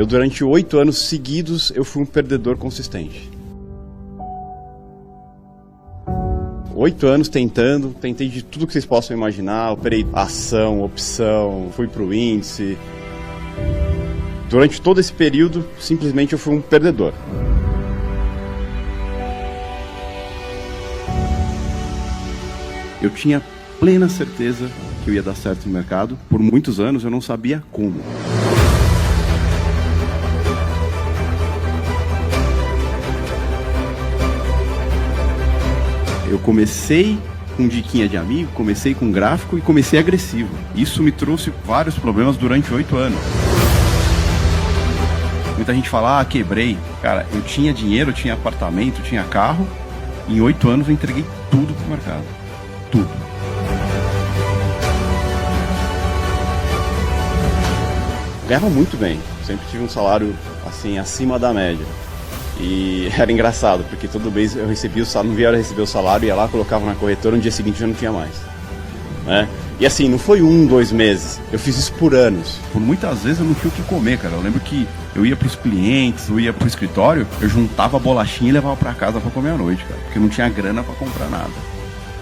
durante 8 anos seguidos, eu fui um perdedor consistente. 8 anos tentei de tudo que vocês possam imaginar, operei ação, opção, fui pro índice. Durante todo esse período, simplesmente eu fui um perdedor. Eu tinha plena certeza que eu ia dar certo no mercado. Por muitos anos eu não sabia como. Eu comecei com diquinha de amigo, comecei com gráfico e comecei agressivo. Isso me trouxe vários problemas durante 8 anos. Muita gente fala, quebrei. Cara, eu tinha dinheiro, eu tinha apartamento, eu tinha carro. Em 8 anos eu entreguei tudo pro mercado. Tudo. Ganhava muito bem. Sempre tive um salário, assim, acima da média. E era engraçado, porque todo mês eu recebia o salário, não via hora de receber o salário, ia lá, colocava na corretora, no dia seguinte já não tinha mais, né? E assim, não foi 1, 2 meses, eu fiz isso por anos. Por muitas vezes eu não tinha o que comer, cara. Eu lembro que eu ia pros clientes, eu ia pro escritório, eu juntava a bolachinha e levava pra casa pra comer à noite, cara, porque não tinha grana pra comprar nada.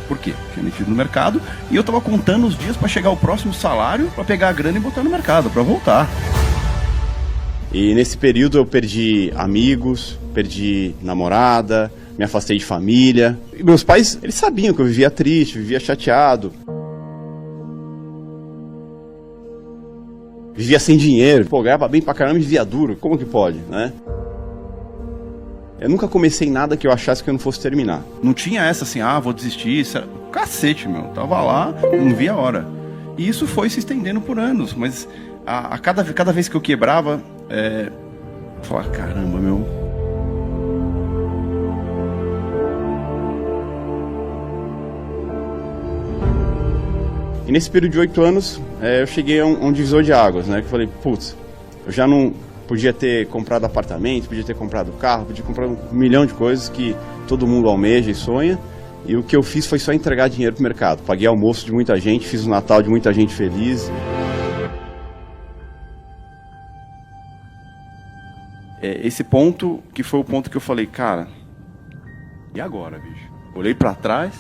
Por quê? Tinha metido no mercado e eu tava contando os dias pra chegar o próximo salário, pra pegar a grana e botar no mercado, pra voltar. E nesse período eu perdi amigos, perdi namorada, me afastei de família. E meus pais, eles sabiam que eu vivia triste, vivia chateado. Vivia sem dinheiro, ganhava bem pra caramba e vivia duro. Como que pode, né? Eu nunca comecei nada que eu achasse que eu não fosse terminar. Não tinha essa assim, vou desistir. Isso era... Cacete, meu. Tava lá, não via a hora. E isso foi se estendendo por anos, mas cada vez que eu quebrava, eu falava, caramba, meu. E nesse período de 8 anos, eu cheguei a um divisor de águas, né? Que eu falei, putz, eu já não podia ter comprado apartamento, podia ter comprado carro, podia comprar 1 milhão de coisas que todo mundo almeja e sonha. E o que eu fiz foi só entregar dinheiro pro mercado. Paguei almoço de muita gente, fiz o Natal de muita gente feliz. Esse ponto que foi o ponto que eu falei, cara, e agora, bicho? Olhei pra trás,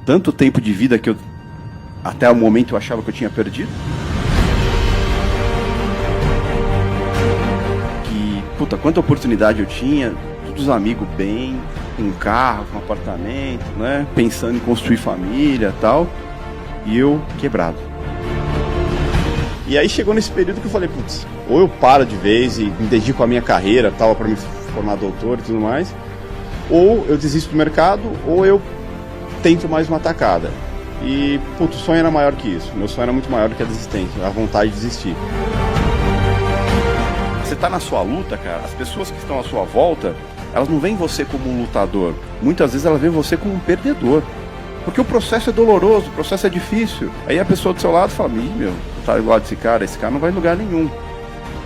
tanto tempo de vida que eu até o momento eu achava que eu tinha perdido. Que, puta, quanta oportunidade eu tinha, todos os amigos bem, com carro, com apartamento, né? Pensando em construir família e tal. E eu quebrado. E aí chegou nesse período que eu falei, putz, ou eu paro de vez e me dedico à minha carreira, tal, para me formar doutor e tudo mais, ou eu desisto do mercado, ou eu tento mais uma tacada. E, putz, o sonho era maior que isso. Meu sonho era muito maior do que a desistência, a vontade de desistir. Você tá na sua luta, cara, as pessoas que estão à sua volta, elas não veem você como um lutador. Muitas vezes elas veem você como um perdedor. Porque o processo é doloroso, o processo é difícil. Aí a pessoa do seu lado fala, meu, tá do lado desse cara, esse cara não vai em lugar nenhum.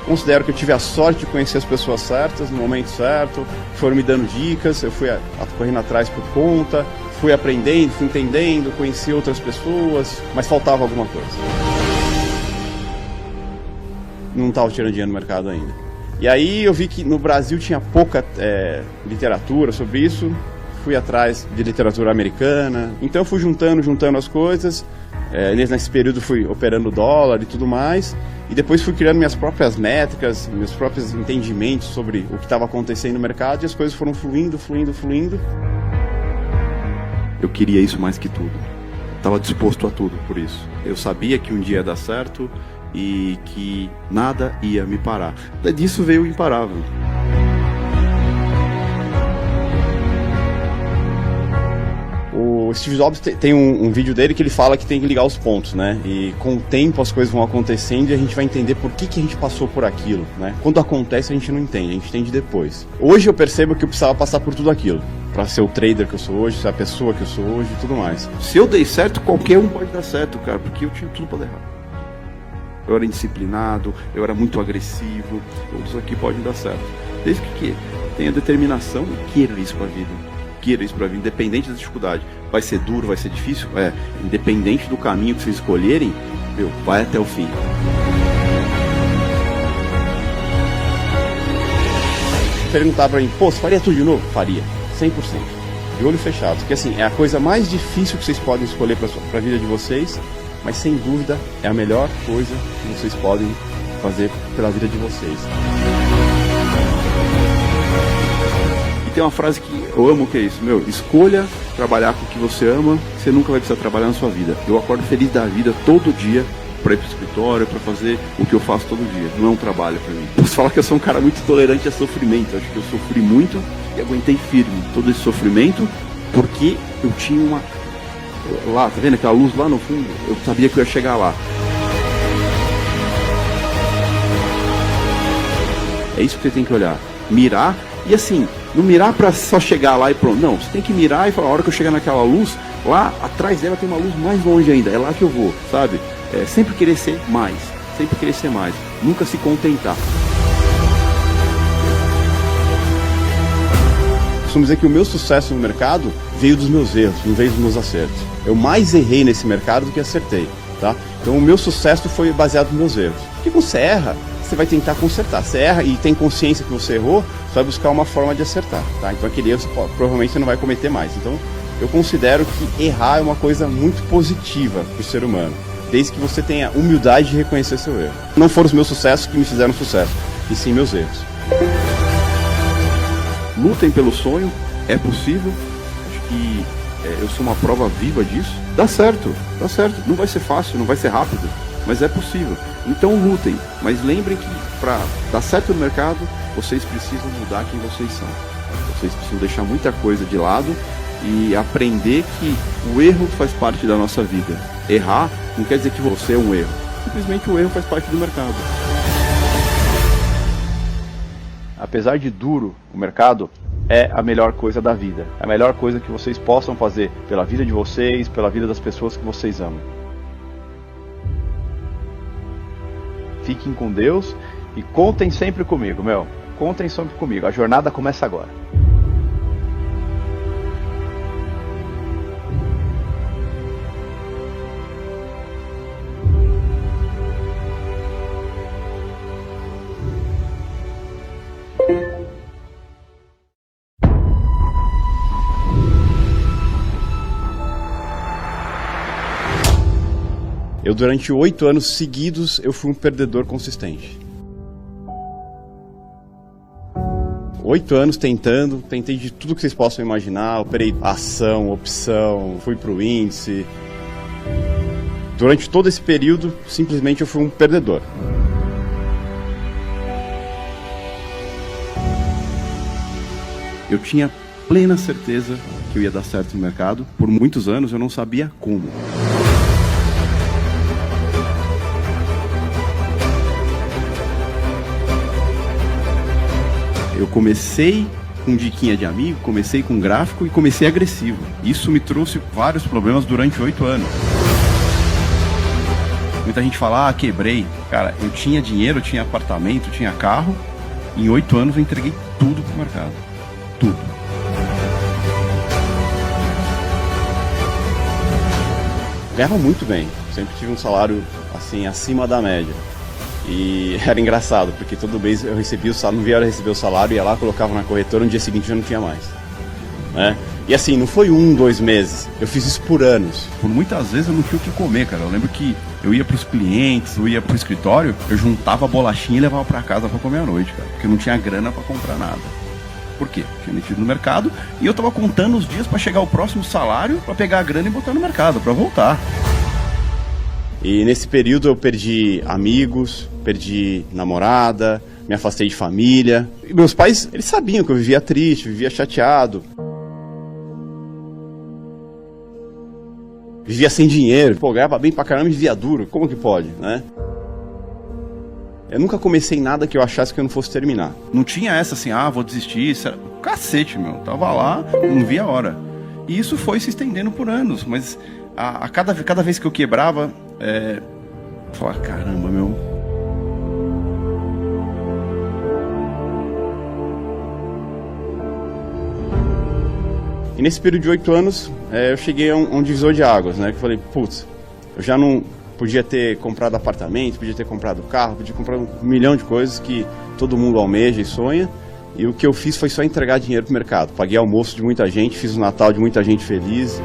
Considero que eu tive a sorte de conhecer as pessoas certas, no momento certo, foram me dando dicas, eu fui correndo atrás por conta, fui aprendendo, fui entendendo, conheci outras pessoas, mas faltava alguma coisa. Não estava tirando dinheiro no mercado ainda. E aí eu vi que no Brasil tinha pouca literatura sobre isso, fui atrás de literatura americana, então eu fui juntando as coisas, nesse período fui operando dólar e tudo mais, e depois fui criando minhas próprias métricas, meus próprios entendimentos sobre o que estava acontecendo no mercado, e as coisas foram fluindo. Eu queria isso mais que tudo, estava disposto a tudo por isso. Eu sabia que um dia ia dar certo e que nada ia me parar. Disso veio o imparável. O Steve Jobs tem um vídeo dele que ele fala que tem que ligar os pontos, né? E com o tempo as coisas vão acontecendo e a gente vai entender por que a gente passou por aquilo, né? Quando acontece a gente não entende, a gente entende depois. Hoje eu percebo que eu precisava passar por tudo aquilo para ser o trader que eu sou hoje, ser a pessoa que eu sou hoje e tudo mais. Se eu dei certo, qualquer um pode dar certo, cara, porque eu tinha tudo para dar errado. Eu era indisciplinado, eu era muito agressivo, todos aqui podem dar certo. Desde que tenha determinação e queira isso para a vida. Queira isso para vir, independente da dificuldade. Vai ser duro, vai ser difícil? Independente do caminho que vocês escolherem, vai até o fim. perguntar pra mim, pô, você faria tudo de novo? Faria, 100%. De olho fechado. Porque assim, é a coisa mais difícil que vocês podem escolher pra vida de vocês, mas sem dúvida é a melhor coisa que vocês podem fazer pela vida de vocês. E tem uma frase que eu amo, que é isso, escolha trabalhar com o que você ama, que você nunca vai precisar trabalhar na sua vida. Eu acordo feliz da vida todo dia para ir pro escritório, para fazer o que eu faço todo dia. Não é um trabalho para mim. Posso falar que eu sou um cara muito tolerante a sofrimento. Acho que eu sofri muito e aguentei firme todo esse sofrimento porque eu tinha uma... Lá, tá vendo aquela luz lá no fundo? Eu sabia que eu ia chegar lá. É isso que você tem que olhar. Mirar, e assim, não mirar pra só chegar lá e pronto. Não, você tem que mirar e falar, a hora que eu chegar naquela luz, lá atrás dela tem uma luz mais longe ainda. É lá que eu vou, sabe? Sempre querer ser mais. Sempre querer ser mais. Nunca se contentar. Costumo dizer que o meu sucesso no mercado veio dos meus erros, não veio dos meus acertos. Eu mais errei nesse mercado do que acertei, tá? Então o meu sucesso foi baseado nos meus erros. Porque quando você erra, você vai tentar consertar. Você erra e tem consciência que você errou, você vai buscar uma forma de acertar, tá? Então aquele erro provavelmente você não vai cometer mais. Então eu considero que errar é uma coisa muito positiva para o ser humano, desde que você tenha humildade de reconhecer seu erro. Não foram os meus sucessos que me fizeram sucesso, e sim meus erros. Lutem pelo sonho, é possível. Acho que eu sou uma prova viva disso. Dá certo. Não vai ser fácil, não vai ser rápido, mas é possível. Então lutem, mas lembrem que para dar certo no mercado, vocês precisam mudar quem vocês são. Vocês precisam deixar muita coisa de lado e aprender que o erro faz parte da nossa vida. Errar não quer dizer que você é um erro. Simplesmente o erro faz parte do mercado. Apesar de duro, o mercado é a melhor coisa da vida. É a melhor coisa que vocês possam fazer pela vida de vocês, pela vida das pessoas que vocês amam. Fiquem com Deus e contem sempre comigo, Contem sempre comigo. A jornada começa agora. Eu, durante 8 anos seguidos, eu fui um perdedor consistente. 8 anos tentei de tudo que vocês possam imaginar, operei ação, opção, fui pro índice. Durante todo esse período, simplesmente eu fui um perdedor. Eu tinha plena certeza que eu ia dar certo no mercado. Por muitos anos eu não sabia como. Eu comecei com diquinha de amigo, comecei com gráfico e comecei agressivo. Isso me trouxe vários problemas durante 8 anos. Muita gente fala, quebrei. Cara, eu tinha dinheiro, eu tinha apartamento, eu tinha carro. Em 8 anos eu entreguei tudo pro mercado. Tudo. Ganhava muito bem. Sempre tive um salário assim acima da média. E era engraçado, porque todo mês eu recebia o salário, não via a hora de receber o salário, ia lá, colocava na corretora, no dia seguinte já não tinha mais, né? E assim, não foi 1, 2 meses, eu fiz isso por anos. Por muitas vezes eu não tinha o que comer, cara. Eu lembro que eu ia pros clientes, eu ia pro escritório, eu juntava a bolachinha e levava pra casa pra comer à noite, cara. Porque eu não tinha grana pra comprar nada. Por quê? Tinha metido no mercado e eu tava contando os dias pra chegar o próximo salário, pra pegar a grana e botar no mercado, pra voltar. E nesse período eu perdi amigos, perdi namorada, me afastei de família. E meus pais, eles sabiam que eu vivia triste, vivia chateado. Vivia sem dinheiro, ganhava bem pra caramba e vivia duro. Como que pode, né? Eu nunca comecei nada que eu achasse que eu não fosse terminar. Não tinha essa assim, vou desistir. Isso era... Cacete, Tava lá, não via a hora. E isso foi se estendendo por anos, mas cada vez que eu quebrava, eu falava, caramba, E nesse período de 8 anos, eu cheguei a um divisor de águas, né? Que eu falei, putz, eu já não podia ter comprado apartamento, podia ter comprado carro, podia comprar 1 milhão de coisas que todo mundo almeja e sonha. E o que eu fiz foi só entregar dinheiro pro mercado. Paguei almoço de muita gente, fiz o Natal de muita gente feliz.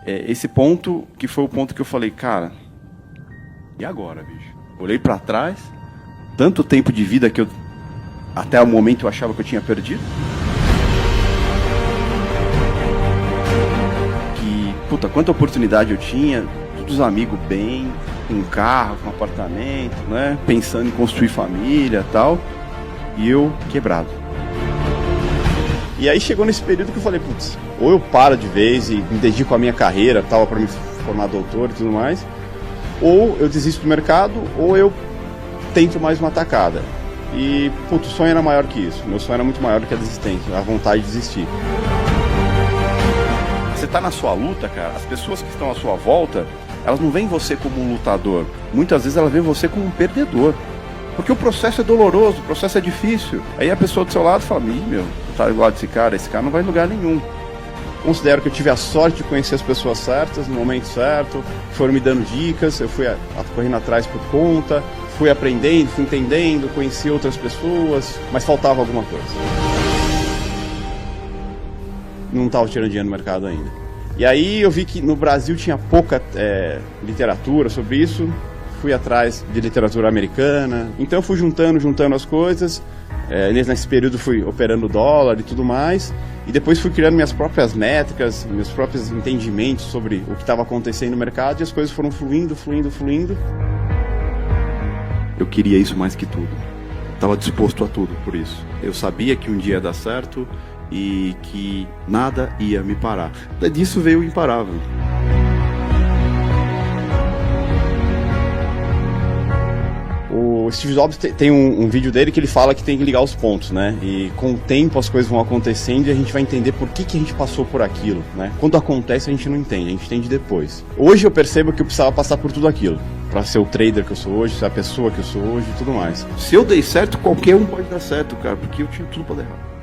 Esse ponto que foi o ponto que eu falei, cara, e agora, bicho? Olhei pra trás, tanto tempo de vida que eu até o momento eu achava que eu tinha perdido. Que, puta, quanta oportunidade eu tinha, todos os amigos bem, com carro, com apartamento, né? Pensando em construir família e tal. E eu quebrado. E aí chegou nesse período que eu falei, putz, ou eu paro de vez e me dedico à minha carreira, tal, para me formar doutor e tudo mais, ou eu desisto do mercado, ou eu tento mais uma tacada. E, putz, o sonho era maior que isso. Meu sonho era muito maior do que a desistência, a vontade de desistir. Você tá na sua luta, cara, as pessoas que estão à sua volta, elas não veem você como um lutador. Muitas vezes elas veem você como um perdedor. Porque o processo é doloroso, o processo é difícil. Aí a pessoa do seu lado fala, meu, tá igual desse cara, esse cara não vai em lugar nenhum. Considero que eu tive a sorte de conhecer as pessoas certas, no momento certo, que foram me dando dicas, eu fui correndo atrás por conta, fui aprendendo, fui entendendo, conheci outras pessoas, mas faltava alguma coisa. Não estava tirando dinheiro no mercado ainda. E aí eu vi que no Brasil tinha pouca literatura sobre isso, fui atrás de literatura americana, então eu fui juntando as coisas, nesse período fui operando dólar e tudo mais, e depois fui criando minhas próprias métricas, meus próprios entendimentos sobre o que estava acontecendo no mercado, e as coisas foram fluindo. Eu queria isso mais que tudo, estava disposto a tudo por isso. Eu sabia que um dia ia dar certo e que nada ia me parar. Disso veio o imparável. O Steve Jobs tem um vídeo dele que ele fala que tem que ligar os pontos, né? E com o tempo as coisas vão acontecendo e a gente vai entender por que a gente passou por aquilo, né? Quando acontece a gente não entende, a gente entende depois. Hoje eu percebo que eu precisava passar por tudo aquilo para ser o trader que eu sou hoje, ser a pessoa que eu sou hoje e tudo mais. Se eu dei certo, qualquer um pode dar certo, cara, porque eu tinha tudo para dar errado.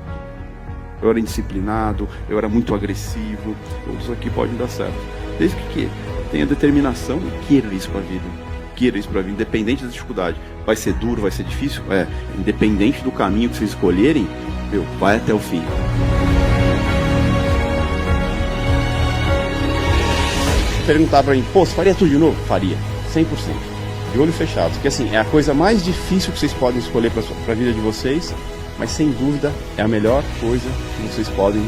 Eu era indisciplinado, eu era muito agressivo, todos aqui podem dar certo. Desde que tenha determinação e queira isso para a vida. Queira isso pra vida, independente da dificuldade. Vai ser duro, vai ser difícil? Independente do caminho que vocês escolherem, vai até o fim. Perguntar pra mim, você faria tudo de novo? Faria, 100%. De olho fechado. Porque assim, é a coisa mais difícil que vocês podem escolher pra vida de vocês, mas sem dúvida é a melhor coisa que vocês podem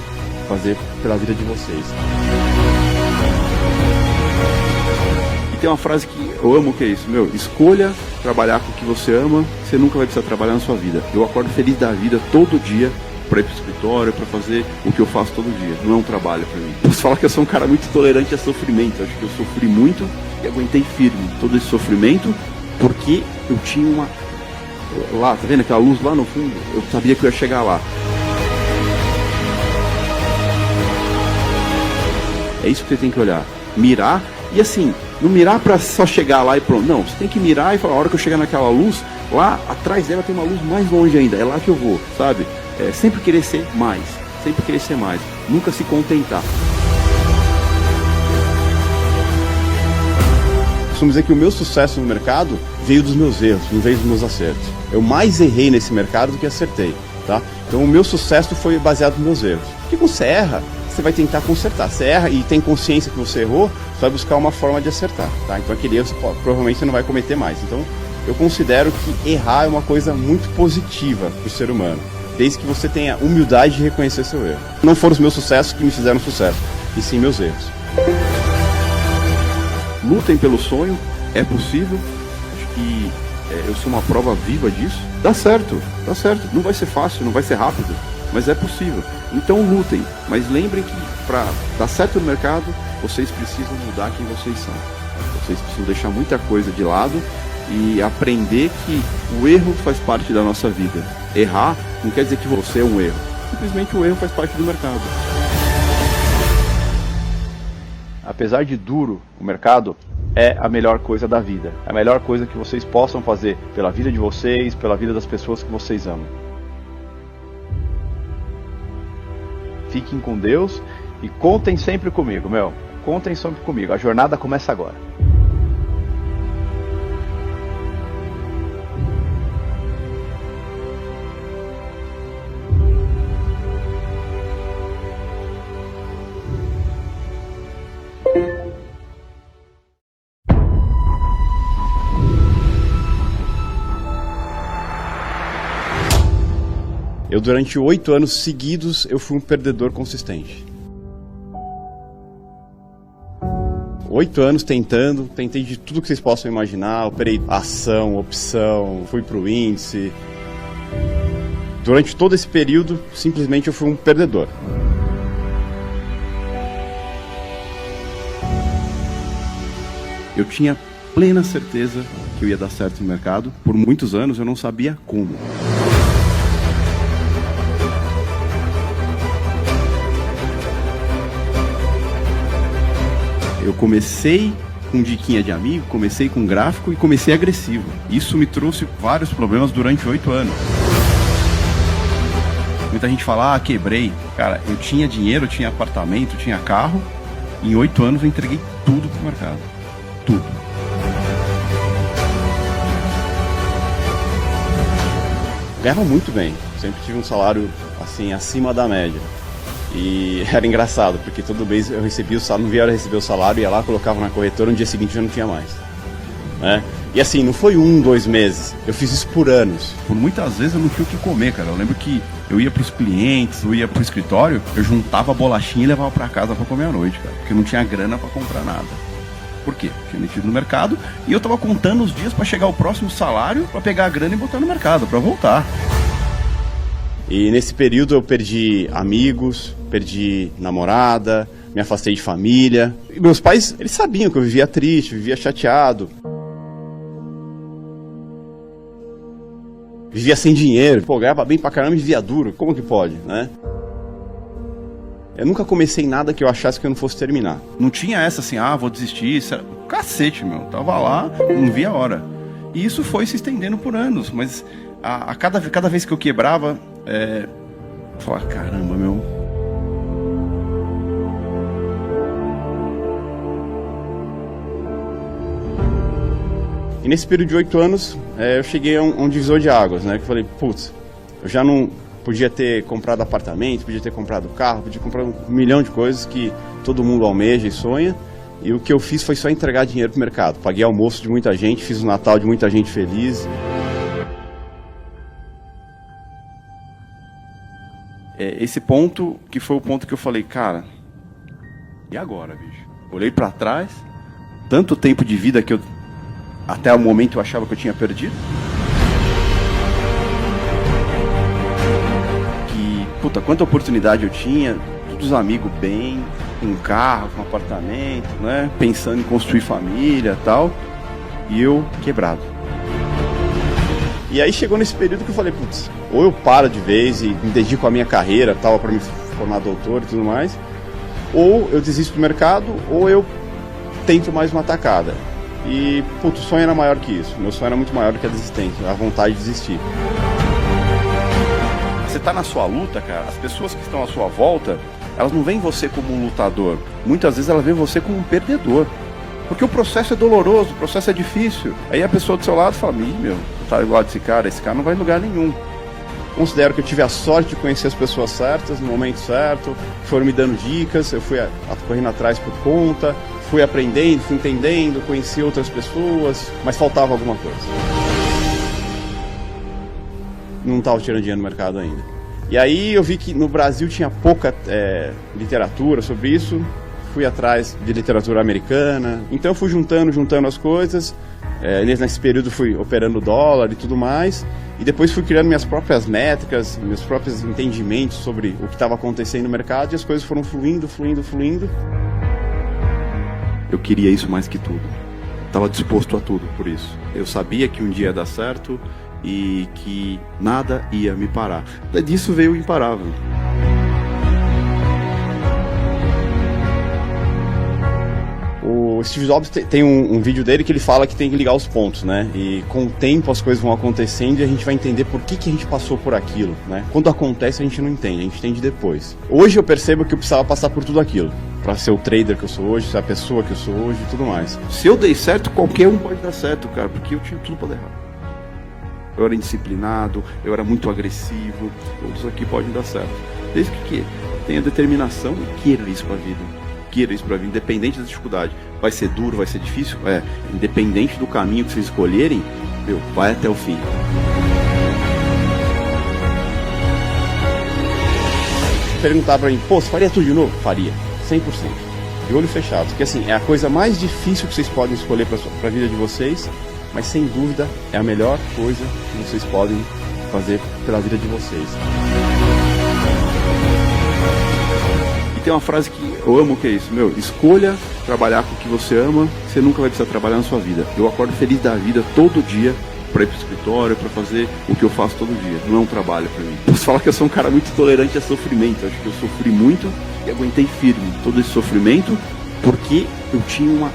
fazer pela vida de vocês. Tem uma frase que eu amo, que é isso, escolha trabalhar com o que você ama, você nunca vai precisar trabalhar na sua vida. Eu acordo feliz da vida todo dia para ir pro escritório, para fazer o que eu faço todo dia. Não é um trabalho para mim. Posso falar que eu sou um cara muito tolerante a sofrimento. Acho que eu sofri muito e aguentei firme todo esse sofrimento porque eu tinha uma... Lá, tá vendo aquela luz lá no fundo? Eu sabia que eu ia chegar lá. É isso que você tem que olhar. Mirar. E assim, não mirar pra só chegar lá e pronto. Não, você tem que mirar e falar, a hora que eu chegar naquela luz, lá atrás dela tem uma luz mais longe ainda. É lá que eu vou, sabe? Sempre querer ser mais. Sempre querer ser mais. Nunca se contentar. Costumo dizer que o meu sucesso no mercado veio dos meus erros, não veio dos meus acertos. Eu mais errei nesse mercado do que acertei, tá? Então o meu sucesso foi baseado nos meus erros. Porque quando você erra, você vai tentar consertar. Você erra e tem consciência que você errou, você vai buscar uma forma de acertar, tá? Então aquele erro provavelmente você não vai cometer mais. Então eu considero que errar é uma coisa muito positiva para o ser humano, desde que você tenha humildade de reconhecer seu erro. Não foram os meus sucessos que me fizeram sucesso, e sim meus erros. Lutem pelo sonho, é possível. Acho que eu sou uma prova viva disso. Dá certo. Não vai ser fácil, não vai ser rápido, mas é possível. Então lutem, mas lembrem que para dar certo no mercado, vocês precisam mudar quem vocês são. Vocês precisam deixar muita coisa de lado e aprender que o erro faz parte da nossa vida. Errar não quer dizer que você é um erro. Simplesmente o erro faz parte do mercado. Apesar de duro, o mercado é a melhor coisa da vida. A melhor coisa que vocês possam fazer pela vida de vocês, pela vida das pessoas que vocês amam. Fiquem com Deus e contem sempre comigo, Contem sempre comigo. A jornada começa agora. Eu, durante 8 anos seguidos, eu fui um perdedor consistente. 8 anos tentei de tudo que vocês possam imaginar, operei ação, opção, fui pro índice. Durante todo esse período, simplesmente eu fui um perdedor. Eu tinha plena certeza que eu ia dar certo no mercado. Por muitos anos eu não sabia como. Eu comecei com diquinha de amigo, comecei com gráfico e comecei agressivo. Isso me trouxe vários problemas durante 8 anos. Muita gente fala, quebrei. Cara, eu tinha dinheiro, eu tinha apartamento, eu tinha carro. Em 8 anos eu entreguei tudo pro mercado. Tudo. Ganhava muito bem, sempre tive um salário assim acima da média. E era engraçado, porque todo mês eu recebia o salário, não via a hora de receber o salário, ia lá, colocava na corretora, no dia seguinte já não tinha mais. Né? E assim, não foi 1, 2 meses, eu fiz isso por anos. Por muitas vezes eu não tinha o que comer, cara. Eu lembro que eu ia pros clientes, eu ia pro escritório, eu juntava a bolachinha e levava pra casa pra comer à noite, cara. Porque eu não tinha grana pra comprar nada. Por quê? Tinha metido no mercado e eu tava contando os dias pra chegar o próximo salário, pra pegar a grana e botar no mercado, pra voltar. E nesse período eu perdi amigos, perdi namorada, me afastei de família. E meus pais, eles sabiam que eu vivia triste, vivia chateado. Vivia sem dinheiro, ganhava bem pra caramba e vivia duro. Como que pode, né? Eu nunca comecei nada que eu achasse que eu não fosse terminar. Não tinha essa assim, vou desistir. Isso era... Cacete, meu. Tava lá, não via a hora. E isso foi se estendendo por anos, mas cada vez que eu quebrava, eu falava, caramba, meu. E nesse período de 8 anos, eu cheguei a um divisor de águas, né? Que eu falei, putz, eu já não podia ter comprado apartamento, podia ter comprado carro, podia comprar 1 milhão de coisas que todo mundo almeja e sonha. E o que eu fiz foi só entregar dinheiro pro mercado. Paguei almoço de muita gente, fiz o Natal de muita gente feliz. Esse ponto que foi o ponto que eu falei, cara, e agora, bicho? Olhei pra trás, tanto tempo de vida que eu até o momento eu achava que eu tinha perdido. Que, puta, quanta oportunidade eu tinha, todos os amigos bem, com um carro, com um apartamento, né? Pensando em construir família e tal. E eu quebrado. E aí chegou nesse período que eu falei, putz, ou eu paro de vez e me dedico à minha carreira, tal, para me formar doutor e tudo mais, ou eu desisto do mercado, ou eu tento mais uma tacada. E, putz, o sonho era maior que isso. Meu sonho era muito maior do que a desistência, a vontade de desistir. Você tá na sua luta, cara, as pessoas que estão à sua volta, elas não veem você como um lutador. Muitas vezes elas veem você como um perdedor. Porque o processo é doloroso, o processo é difícil. Aí a pessoa do seu lado fala, meu, tá igual desse cara, esse cara não vai em lugar nenhum. Considero que eu tive a sorte de conhecer as pessoas certas, no momento certo, foram me dando dicas, eu fui correndo atrás por conta, fui aprendendo, fui entendendo, conheci outras pessoas, mas faltava alguma coisa. Não estava tirando dinheiro no mercado ainda. E aí eu vi que no Brasil tinha pouca literatura sobre isso, fui atrás de literatura americana, então eu fui juntando as coisas. Nesse período fui operando dólar e tudo mais, e depois fui criando minhas próprias métricas, meus próprios entendimentos sobre o que estava acontecendo no mercado, e as coisas foram fluindo. Eu queria isso mais que tudo, estava disposto a tudo por isso. Eu sabia que um dia ia dar certo e que nada ia me parar. Disso veio o imparável. O Steve Jobs tem um vídeo dele que ele fala que tem que ligar os pontos, né? E com o tempo as coisas vão acontecendo e a gente vai entender por que a gente passou por aquilo, né? Quando acontece a gente não entende, a gente entende depois. Hoje eu percebo que eu precisava passar por tudo aquilo para ser o trader que eu sou hoje, ser a pessoa que eu sou hoje e tudo mais. Se eu dei certo, qualquer um pode dar certo, cara, porque eu tinha tudo para dar errado. Eu era indisciplinado, eu era muito agressivo, todos aqui podem dar certo. Desde que tenha determinação e queira isso pra vida. Queira isso pra vida, independente da dificuldade. Vai ser duro, vai ser difícil? Independente do caminho que vocês escolherem, vai até o fim. perguntar pra mim, pô, você faria tudo de novo? Faria, 100%. De olho fechado. Porque assim, é a coisa mais difícil que vocês podem escolher pra vida de vocês, mas sem dúvida é a melhor coisa que vocês podem fazer pela vida de vocês. E tem uma frase que eu amo, que é isso, escolha trabalhar com o que você ama, você nunca vai precisar trabalhar na sua vida. Eu acordo feliz da vida todo dia para ir pro escritório, para fazer o que eu faço todo dia. Não é um trabalho para mim. Posso falar que eu sou um cara muito tolerante a sofrimento. Acho que eu sofri muito e aguentei firme todo esse sofrimento porque eu tinha uma...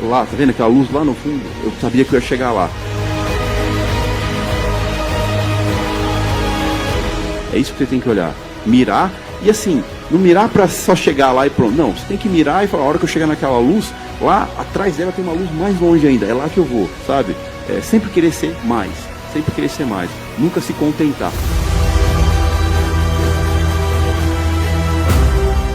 Lá, tá vendo aquela luz lá no fundo? Eu sabia que eu ia chegar lá. É isso que você tem que olhar. Mirar, e assim, não mirar pra só chegar lá e pronto. Não, você tem que mirar e falar, a hora que eu chegar naquela luz, lá atrás dela tem uma luz mais longe ainda. É lá que eu vou, sabe? Sempre querer ser mais. Sempre querer ser mais. Nunca se contentar.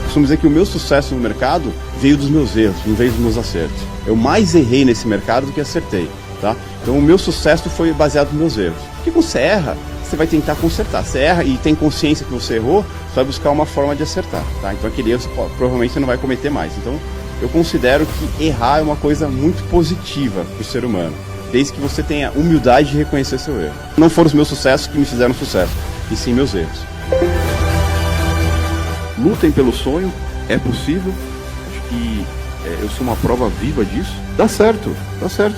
Costumo dizer que o meu sucesso no mercado veio dos meus erros, não veio dos meus acertos. Eu mais errei nesse mercado do que acertei, tá? Então o meu sucesso foi baseado nos meus erros. Porque quando você erra, você vai tentar consertar. Você erra e tem consciência que você errou, você vai buscar uma forma de acertar, tá? Então aquele erro provavelmente você não vai cometer mais. Então eu considero que errar é uma coisa muito positiva para o ser humano, desde que você tenha humildade de reconhecer seu erro. Não foram os meus sucessos que me fizeram sucesso, e sim meus erros. Lutem pelo sonho, é possível. Acho que eu sou uma prova viva disso. Dá certo.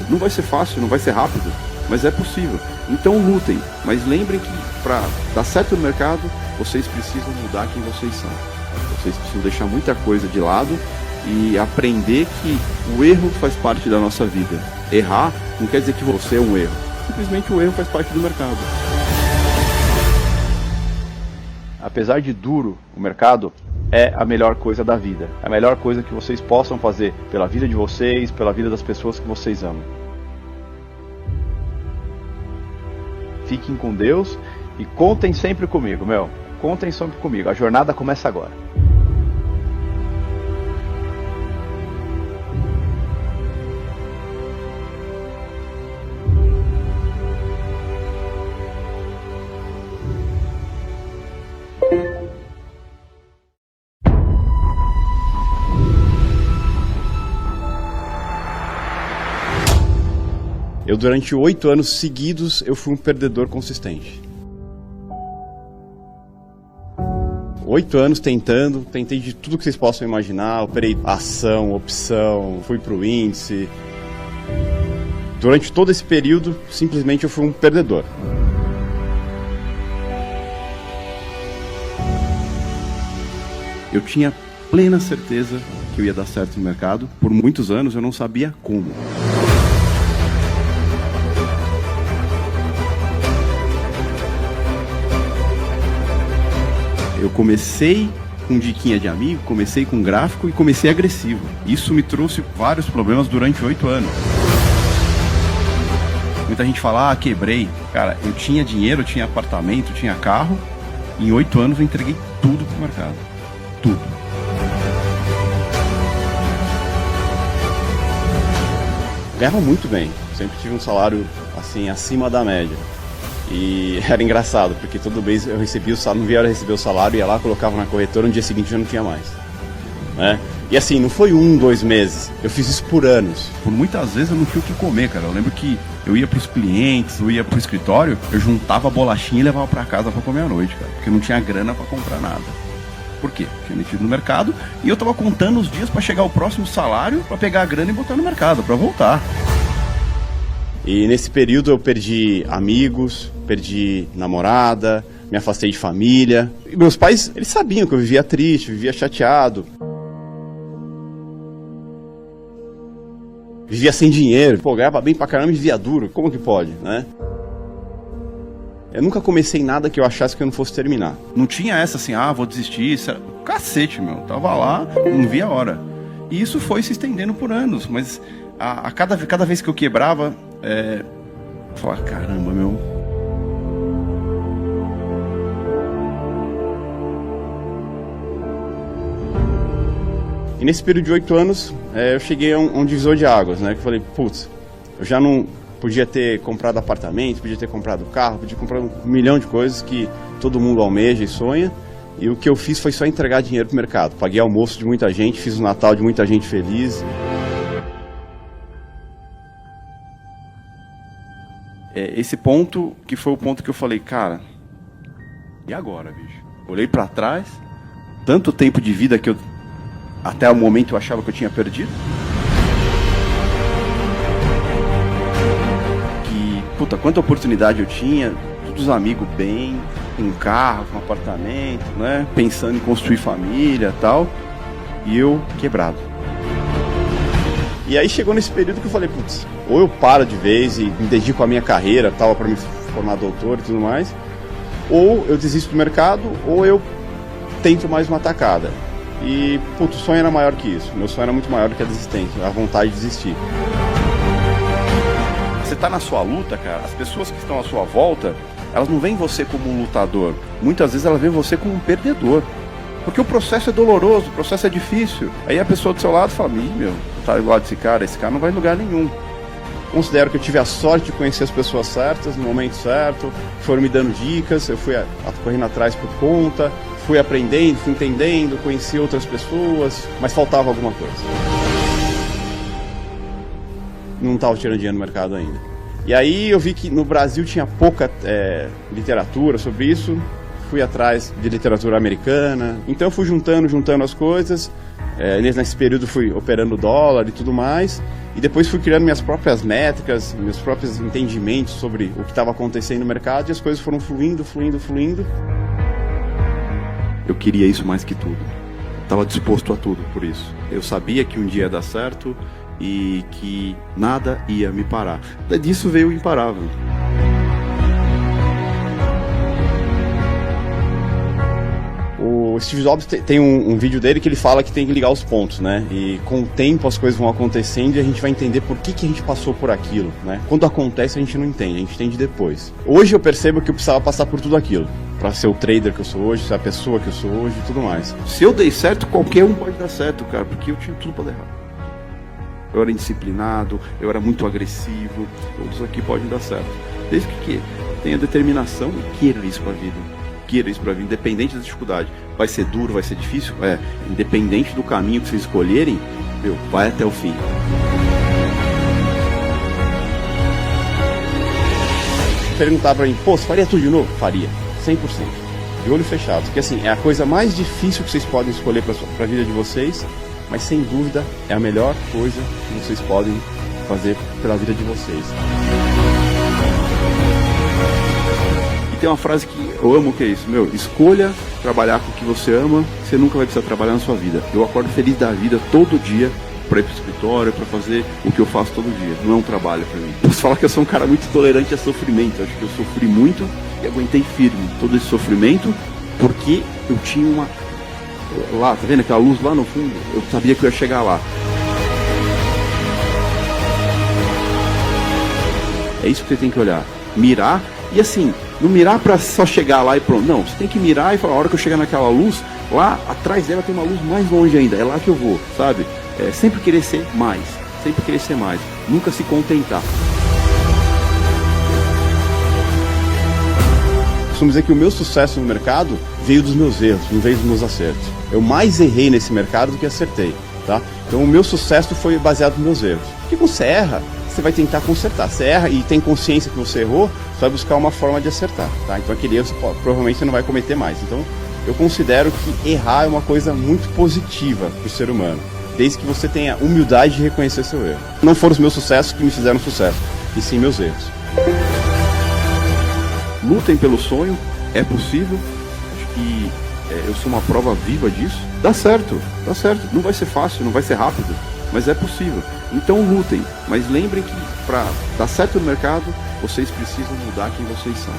Não vai ser fácil, não vai ser rápido, mas é possível. Então lutem, mas lembrem que para dar certo no mercado, vocês precisam mudar quem vocês são. Vocês precisam deixar muita coisa de lado e aprender que o erro faz parte da nossa vida. Errar não quer dizer que você é um erro. Simplesmente o erro faz parte do mercado. Apesar de duro, o mercado é a melhor coisa da vida. A melhor coisa que vocês possam fazer pela vida de vocês, pela vida das pessoas que vocês amam. Fiquem com Deus e contem sempre comigo, Contem sempre comigo. A jornada começa agora. Eu, durante 8 anos seguidos, eu fui um perdedor consistente. 8 anos tentei de tudo que vocês possam imaginar, operei ação, opção, fui pro índice. Durante todo esse período, simplesmente eu fui um perdedor. Eu tinha plena certeza que eu ia dar certo no mercado. Por muitos anos eu não sabia como. Eu comecei com diquinha de amigo, comecei com gráfico e comecei agressivo. Isso me trouxe vários problemas durante 8 anos. Muita gente fala, quebrei. Cara, eu tinha dinheiro, eu tinha apartamento, eu tinha carro. Em 8 anos eu entreguei tudo pro mercado. Tudo. Ganhava muito bem. Sempre tive um salário, assim, acima da média. E era engraçado, porque todo mês eu recebia o salário, não via a hora de receber o salário, ia lá, colocava na corretora, no dia seguinte já não tinha mais, né? E assim, não foi 1, 2 meses, eu fiz isso por anos. Por muitas vezes eu não tinha o que comer, cara. Eu lembro que eu ia pros clientes, eu ia pro escritório, eu juntava a bolachinha e levava pra casa pra comer à noite, cara, porque não tinha grana pra comprar nada. Por quê? Tinha metido no mercado e eu tava contando os dias pra chegar o próximo salário, pra pegar a grana e botar no mercado, pra voltar. E nesse período eu perdi amigos, perdi namorada, me afastei de família. E meus pais, eles sabiam que eu vivia triste, vivia chateado. Vivia sem dinheiro, ganhava bem pra caramba e vivia duro. Como que pode, né? Eu nunca comecei nada que eu achasse que eu não fosse terminar. Não tinha essa assim, vou desistir. Isso era... Cacete, Tava lá, não via a hora. E isso foi se estendendo por anos, mas a cada vez que eu quebrava, eu falava, caramba, E nesse período de 8 anos, eu cheguei a um divisor de águas, né? Que eu falei, putz, eu já não podia ter comprado apartamento, podia ter comprado carro, podia comprar 1 milhão de coisas que todo mundo almeja e sonha. E o que eu fiz foi só entregar dinheiro pro mercado. Paguei almoço de muita gente, fiz o Natal de muita gente feliz. Esse ponto que foi o ponto que eu falei, cara, e agora, bicho? Olhei pra trás, tanto tempo de vida que eu até o momento eu achava que eu tinha perdido. Que, puta, quanta oportunidade eu tinha, todos os amigos bem, um carro, um apartamento, né? Pensando em construir família e tal. E eu quebrado. E aí chegou nesse período que eu falei, putz, ou eu paro de vez e me dedico à minha carreira, tal, para me formar doutor e tudo mais, ou eu desisto do mercado, ou eu tento mais uma tacada. E, putz, o sonho era maior que isso. Meu sonho era muito maior do que a desistência, a vontade de desistir. Você tá na sua luta, cara, as pessoas que estão à sua volta, elas não veem você como um lutador. Muitas vezes elas veem você como um perdedor. Porque o processo é doloroso, o processo é difícil. Aí a pessoa do seu lado fala, meu, tá do lado desse cara, esse cara não vai em lugar nenhum. Considero que eu tive a sorte de conhecer as pessoas certas, no momento certo, foram me dando dicas, eu fui correndo atrás por conta, fui aprendendo, fui entendendo, conheci outras pessoas, mas faltava alguma coisa. Não estava tirando dinheiro no mercado ainda. E aí eu vi que no Brasil tinha pouca literatura sobre isso, fui atrás de literatura americana, então eu fui juntando as coisas, nesse período fui operando dólar e tudo mais, e depois fui criando minhas próprias métricas, meus próprios entendimentos sobre o que estava acontecendo no mercado, e as coisas foram fluindo. Eu queria isso mais que tudo, estava disposto a tudo por isso. Eu sabia que um dia ia dar certo e que nada ia me parar. Disso veio o imparável. O Steve Jobs tem um vídeo dele que ele fala que tem que ligar os pontos, né? E com o tempo as coisas vão acontecendo e a gente vai entender por que a gente passou por aquilo, né? Quando acontece a gente não entende, a gente entende depois. Hoje eu percebo que eu precisava passar por tudo aquilo para ser o trader que eu sou hoje, ser a pessoa que eu sou hoje e tudo mais. Se eu dei certo, qualquer um pode dar certo, cara, porque eu tinha tudo para dar errado. Eu era indisciplinado, eu era muito agressivo, todos aqui podem dar certo. Desde que tenha determinação e queira isso para a vida. Queira isso para mim, independente da dificuldade. Vai ser duro, vai ser difícil? Independente do caminho que vocês escolherem, vai até o fim. Perguntar para mim, você faria tudo de novo? Faria, 100%. De olho fechado. Porque assim, é a coisa mais difícil que vocês podem escolher para a vida de vocês, mas sem dúvida é a melhor coisa que vocês podem fazer pela vida de vocês. E tem uma frase que eu amo, que é isso, escolha trabalhar com o que você ama, você nunca vai precisar trabalhar na sua vida. Eu acordo feliz da vida todo dia para ir pro escritório, para fazer o que eu faço todo dia. Não é um trabalho para mim. Posso falar que eu sou um cara muito tolerante a sofrimento. Acho que eu sofri muito e aguentei firme todo esse sofrimento porque eu tinha uma... Lá, tá vendo aquela luz lá no fundo? Eu sabia que eu ia chegar lá. É isso que você tem que olhar. Mirar e assim... Não mirar pra só chegar lá e pronto. Não, você tem que mirar e falar, a hora que eu chegar naquela luz, lá atrás dela tem uma luz mais longe ainda. É lá que eu vou, sabe? Sempre querer ser mais. Sempre querer ser mais. Nunca se contentar. Costumo dizer que o meu sucesso no mercado veio dos meus erros, não veio dos meus acertos. Eu mais errei nesse mercado do que acertei, tá? Então o meu sucesso foi baseado nos meus erros. Porque quando você erra, você vai tentar consertar. Você erra e tem consciência que você errou, você vai buscar uma forma de acertar, tá? Então aquele erro provavelmente você não vai cometer mais. Então eu considero que errar é uma coisa muito positiva para o ser humano, desde que você tenha humildade de reconhecer seu erro. Não foram os meus sucessos que me fizeram sucesso, e sim meus erros. Lutem pelo sonho, é possível. Acho que eu sou uma prova viva disso. Dá certo. Não vai ser fácil, não vai ser rápido, mas é possível. Então lutem, mas lembrem que para dar certo no mercado, vocês precisam mudar quem vocês são.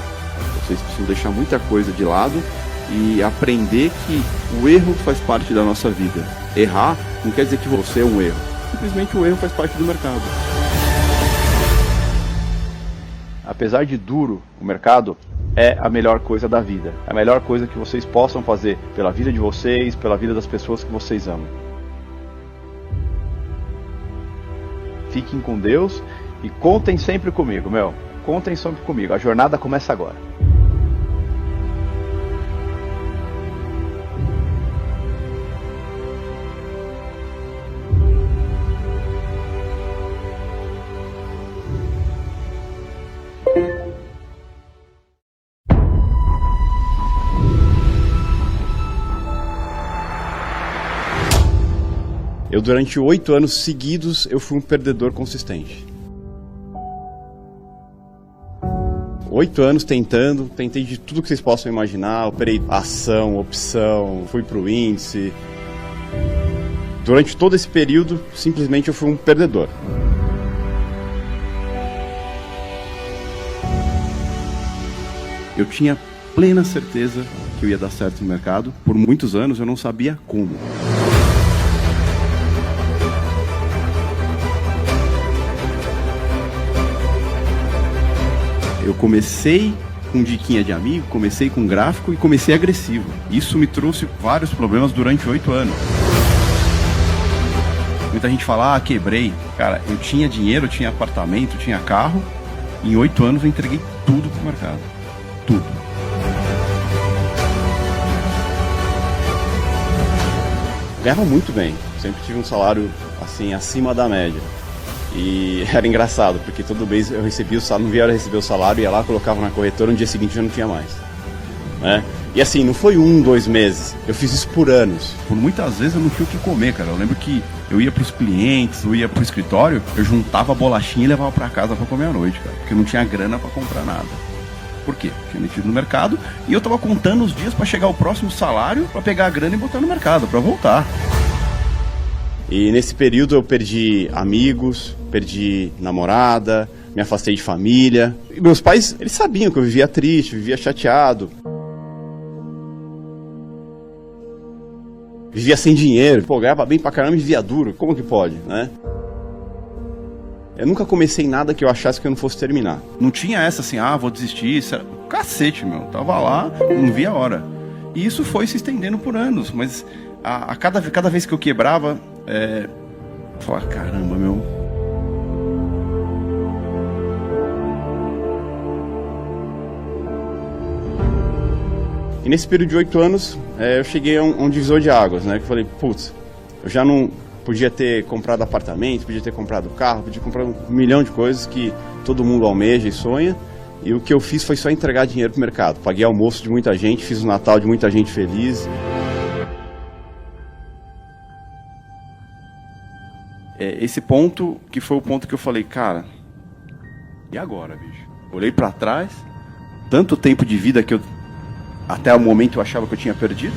Vocês precisam deixar muita coisa de lado e aprender que o erro faz parte da nossa vida. Errar não quer dizer que você é um erro. Simplesmente o erro faz parte do mercado. Apesar de duro, o mercado é a melhor coisa da vida. A melhor coisa que vocês possam fazer pela vida de vocês, pela vida das pessoas que vocês amam. Fiquem com Deus e contem sempre comigo, Contem sempre comigo. A jornada começa agora. Eu, durante 8 anos seguidos, eu fui um perdedor consistente. 8 anos tentei de tudo que vocês possam imaginar, operei ação, opção, fui pro índice. Durante todo esse período, simplesmente eu fui um perdedor. Eu tinha plena certeza que eu ia dar certo no mercado. Por muitos anos eu não sabia como. Eu comecei com diquinha de amigo, comecei com gráfico e comecei agressivo. Isso me trouxe vários problemas durante 8 anos. Muita gente fala, quebrei. Cara, eu tinha dinheiro, eu tinha apartamento, eu tinha carro. Em 8 anos eu entreguei tudo pro mercado. Tudo. Ganhava muito bem, sempre tive um salário assim acima da média. E era engraçado, porque todo mês eu recebia o salário, não via a hora de receber o salário, ia lá, colocava na corretora, no dia seguinte já não tinha mais, né? E assim, não foi 1, 2 meses, eu fiz isso por anos. Por muitas vezes eu não tinha o que comer, cara. Eu lembro que eu ia pros clientes, eu ia pro escritório, eu juntava a bolachinha e levava pra casa pra comer à noite, cara. Porque eu não tinha grana pra comprar nada. Por quê? Tinha metido no mercado e eu tava contando os dias pra chegar o próximo salário, pra pegar a grana e botar no mercado, pra voltar. E nesse período eu perdi amigos, perdi namorada, me afastei de família. E meus pais, eles sabiam que eu vivia triste, vivia chateado. Vivia sem dinheiro, ganhava bem pra caramba e vivia duro. Como que pode, né? Eu nunca comecei nada que eu achasse que eu não fosse terminar. Não tinha essa assim, vou desistir. Isso era... Cacete, meu. Tava lá, não via a hora. E isso foi se estendendo por anos, mas cada vez que eu quebrava, eu falava, caramba, meu. E nesse período de 8 anos, eu cheguei a um divisor de águas, né? Que eu falei, putz, eu já não podia ter comprado apartamento, podia ter comprado carro, podia comprar 1 milhão de coisas que todo mundo almeja e sonha. E o que eu fiz foi só entregar dinheiro pro mercado. Paguei almoço de muita gente, fiz o Natal de muita gente feliz. Esse ponto que foi o ponto que eu falei, cara, e agora, bicho? Olhei pra trás, tanto tempo de vida que eu até o momento eu achava que eu tinha perdido.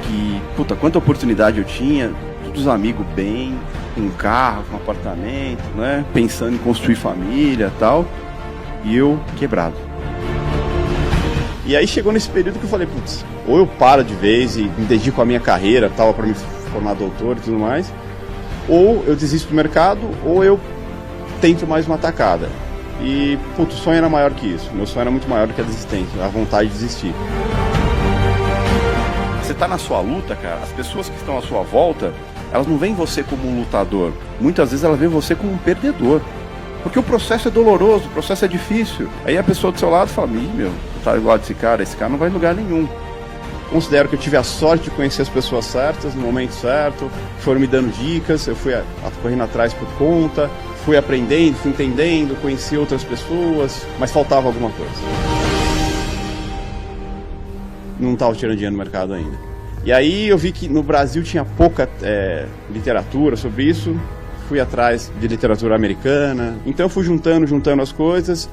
Que, puta, quanta oportunidade eu tinha, todos os amigos bem, com carro, com apartamento, né? Pensando em construir família e tal. E eu quebrado. E aí chegou nesse período que eu falei, putz, ou eu paro de vez e me dedico à minha carreira, tal, para me formar doutor e tudo mais, ou eu desisto do mercado, ou eu tento mais uma tacada. E, putz, o sonho era maior que isso. Meu sonho era muito maior do que a desistência, a vontade de desistir. Você tá na sua luta, cara, as pessoas que estão à sua volta, elas não veem você como um lutador. Muitas vezes elas veem você como um perdedor. Porque o processo é doloroso, o processo é difícil. Aí a pessoa do seu lado fala, meu, tá igual desse cara, esse cara não vai em lugar nenhum. Considero que eu tive a sorte de conhecer as pessoas certas, no momento certo, foram me dando dicas, eu fui correndo atrás por conta, fui aprendendo, fui entendendo, conheci outras pessoas, mas faltava alguma coisa. Não estava tirando dinheiro no mercado ainda. E aí eu vi que no Brasil tinha pouca literatura sobre isso, fui atrás de literatura americana, então eu fui juntando as coisas.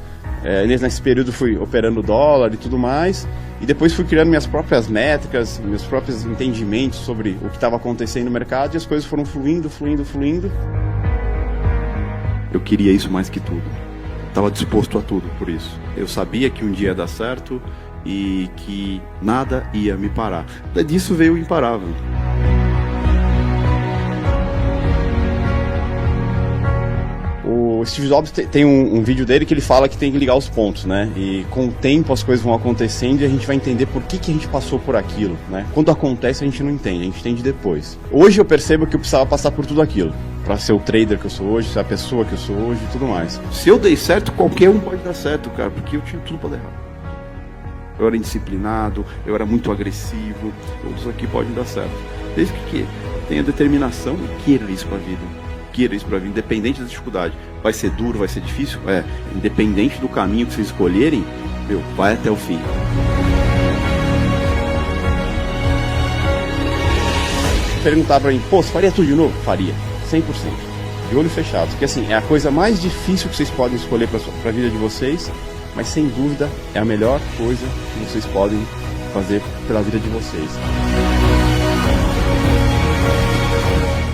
Nesse período fui operando dólar e tudo mais, e depois fui criando minhas próprias métricas, meus próprios entendimentos sobre o que estava acontecendo no mercado, e as coisas foram fluindo. Eu queria isso mais que tudo. Estava disposto a tudo por isso. Eu sabia que um dia ia dar certo e que nada ia me parar. Disso veio o imparável. O Steve Jobs tem um vídeo dele que ele fala que tem que ligar os pontos, né? E com o tempo as coisas vão acontecendo e a gente vai entender por que a gente passou por aquilo, né? Quando acontece a gente não entende, a gente entende depois. Hoje eu percebo que eu precisava passar por tudo aquilo para ser o trader que eu sou hoje, ser a pessoa que eu sou hoje e tudo mais. Se eu dei certo, qualquer um pode dar certo, cara, porque eu tinha tudo para dar errado. Eu era indisciplinado, eu era muito agressivo, todos aqui podem dar certo. Desde que tenha determinação e queira isso para a vida. Queira isso pra vida, independente da dificuldade. Vai ser duro, vai ser difícil? Independente do caminho que vocês escolherem, vai até o fim. perguntar pra mim, pô, você faria tudo de novo? Faria, 100%. De olho fechado. Porque assim, é a coisa mais difícil que vocês podem escolher pra vida de vocês, mas sem dúvida é a melhor coisa que vocês podem fazer pela vida de vocês.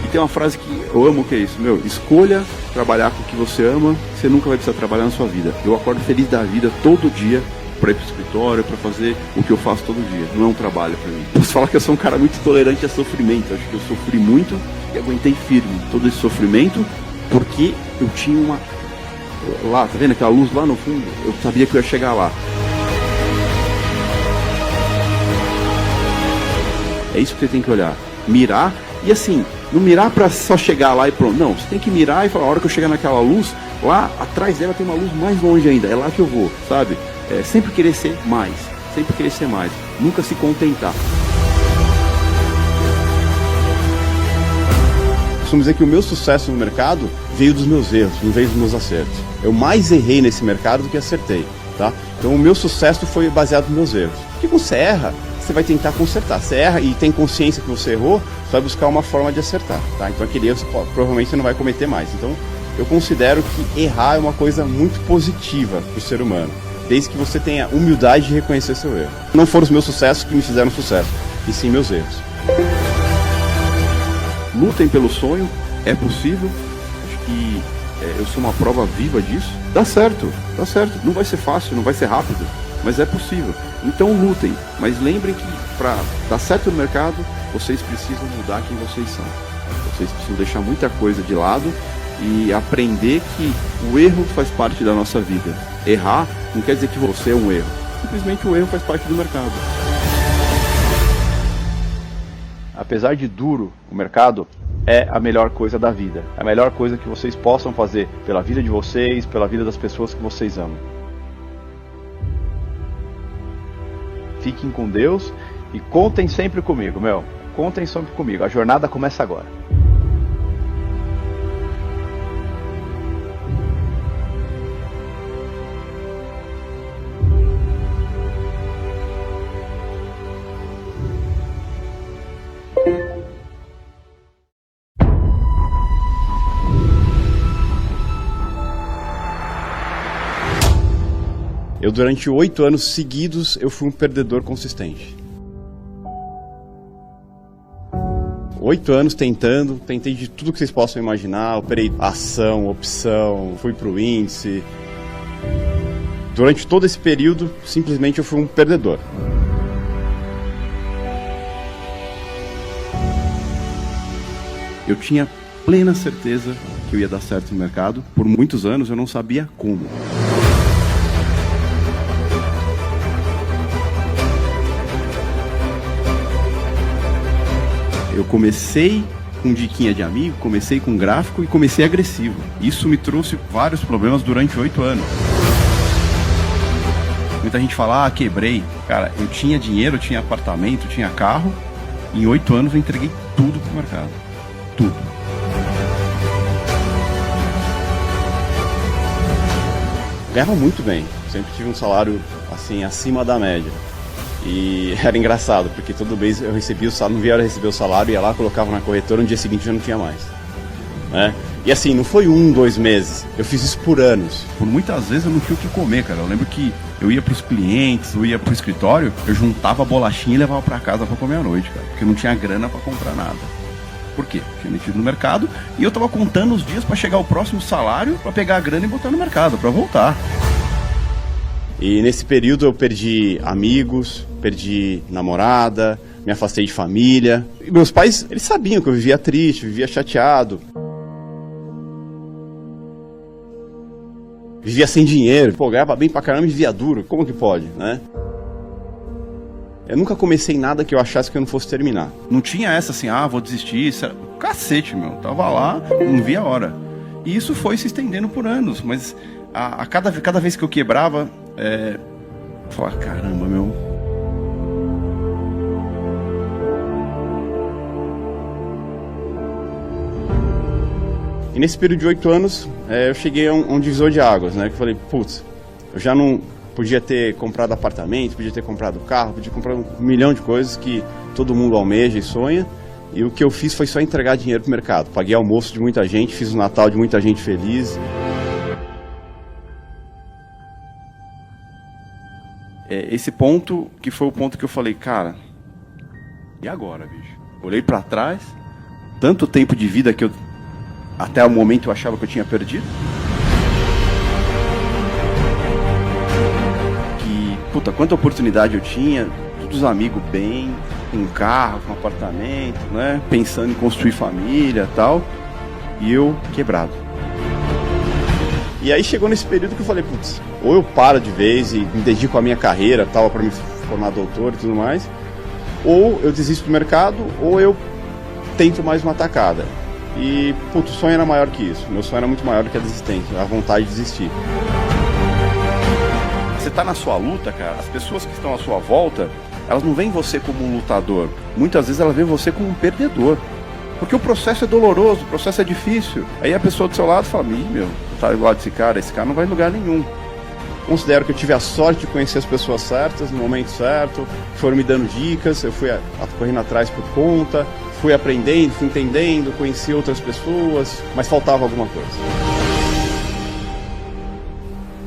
E tem uma frase que eu amo, que é isso, escolha trabalhar com o que você ama, você nunca vai precisar trabalhar na sua vida. Eu acordo feliz da vida todo dia para ir pro escritório, para fazer o que eu faço todo dia. Não é um trabalho para mim. Posso falar que eu sou um cara muito tolerante a sofrimento. Acho que eu sofri muito e aguentei firme todo esse sofrimento porque eu tinha uma... Lá, tá vendo aquela luz lá no fundo? Eu sabia que eu ia chegar lá. É isso que você tem que olhar. Mirar. E assim, não mirar pra só chegar lá e pronto. Não, você tem que mirar e falar, a hora que eu chegar naquela luz, lá atrás dela tem uma luz mais longe ainda. É lá que eu vou, sabe? Sempre querer ser mais. Sempre querer ser mais. Nunca se contentar. Costumo dizer que o meu sucesso no mercado veio dos meus erros, não veio dos meus acertos. Eu mais errei nesse mercado do que acertei, tá? Então o meu sucesso foi baseado nos meus erros. Porque quando você erra, você vai tentar consertar. Você erra e tem consciência que você errou, você vai buscar uma forma de acertar, tá? Então aquele erro provavelmente você não vai cometer mais. Então eu considero que errar é uma coisa muito positiva para o ser humano, desde que você tenha humildade de reconhecer seu erro. Não foram os meus sucessos que me fizeram sucesso, e sim meus erros. Lutem pelo sonho, é possível. Acho que eu sou uma prova viva disso. Dá certo. Não vai ser fácil, não vai ser rápido, mas é possível. Então lutem, mas lembrem que para dar certo no mercado, vocês precisam mudar quem vocês são. Vocês precisam deixar muita coisa de lado e aprender que o erro faz parte da nossa vida. Errar não quer dizer que você é um erro. Simplesmente o erro faz parte do mercado. Apesar de duro, o mercado é a melhor coisa da vida. A melhor coisa que vocês possam fazer pela vida de vocês, pela vida das pessoas que vocês amam. Fiquem com Deus e contem sempre comigo, Contem sempre comigo. A jornada começa agora. Eu, durante 8 anos seguidos, eu fui um perdedor consistente. 8 anos tentei de tudo que vocês possam imaginar, operei ação, opção, fui pro índice. Durante todo esse período, simplesmente eu fui um perdedor. Eu tinha plena certeza que eu ia dar certo no mercado. Por muitos anos eu não sabia como. Eu comecei com diquinha de amigo, comecei com gráfico e comecei agressivo. Isso me trouxe vários problemas durante 8 anos. Muita gente fala, quebrei. Cara, eu tinha dinheiro, eu tinha apartamento, eu tinha carro. Em 8 anos eu entreguei tudo pro mercado. Tudo. Ganhava muito bem. Sempre tive um salário assim acima da média. E era engraçado, porque todo mês eu recebia o salário, não via a hora de receber o salário, ia lá, colocava na corretora, no dia seguinte já não tinha mais. Né? E assim, não foi 1, 2 meses, eu fiz isso por anos. Por muitas vezes eu não tinha o que comer, cara. Eu lembro que eu ia pros clientes, eu ia pro escritório, eu juntava a bolachinha e levava pra casa pra comer à noite, cara. Porque eu não tinha grana pra comprar nada. Por quê? Tinha metido no mercado e eu tava contando os dias pra chegar o próximo salário, pra pegar a grana e botar no mercado, pra voltar. E nesse período eu perdi amigos, perdi namorada, me afastei de família. E meus pais, eles sabiam que eu vivia triste, vivia chateado. Vivia sem dinheiro, ganhava bem pra caramba e vivia duro. Como que pode, né? Eu nunca comecei nada que eu achasse que eu não fosse terminar. Não tinha essa assim, vou desistir. Cacete, Tava lá, não via a hora. E isso foi se estendendo por anos, mas a cada vez que eu quebrava, eu falava, caramba, E nesse período de 8 anos, eu cheguei a um divisor de águas, né? Que eu falei, putz, eu já não podia ter comprado apartamento, podia ter comprado carro, podia comprar 1 milhão de coisas que todo mundo almeja e sonha. E o que eu fiz foi só entregar dinheiro pro mercado. Paguei almoço de muita gente, fiz o Natal de muita gente feliz. Esse ponto que foi o ponto que eu falei, cara, e agora, bicho? Olhei pra trás, tanto tempo de vida que eu até o momento eu achava que eu tinha perdido. Que, puta, quanta oportunidade eu tinha, todos os amigos bem, com um carro, com um apartamento, né? Pensando em construir família e tal. E eu quebrado. E aí chegou nesse período que eu falei, putz, ou eu paro de vez e me dedico à minha carreira, tal, para me formar doutor e tudo mais, ou eu desisto do mercado, ou eu tento mais uma tacada. E, putz, o sonho era maior que isso. Meu sonho era muito maior do que a desistência, a vontade de desistir. Você tá na sua luta, cara, as pessoas que estão à sua volta, elas não veem você como um lutador. Muitas vezes elas veem você como um perdedor. Porque o processo é doloroso, o processo é difícil. Aí a pessoa do seu lado fala, meu, tá do lado desse cara, esse cara não vai em lugar nenhum. Considero que eu tive a sorte de conhecer as pessoas certas, no momento certo, foram me dando dicas, eu fui correndo atrás por conta, fui aprendendo, fui entendendo, conheci outras pessoas, mas faltava alguma coisa.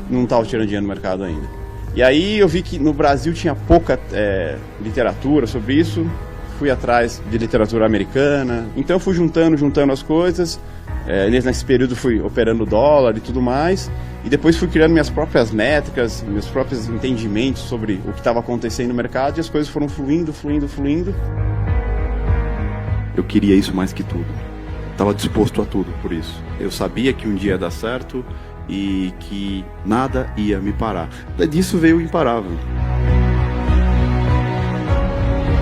Não estava tirando dinheiro no mercado ainda. E aí eu vi que no Brasil tinha pouca literatura sobre isso, fui atrás de literatura americana, então eu fui juntando as coisas, nesse período fui operando dólar e tudo mais, e depois fui criando minhas próprias métricas, meus próprios entendimentos sobre o que estava acontecendo no mercado, e as coisas foram fluindo. Eu queria isso mais que tudo, estava disposto a tudo por isso. Eu sabia que um dia ia dar certo e que nada ia me parar. Disso veio o Imparável.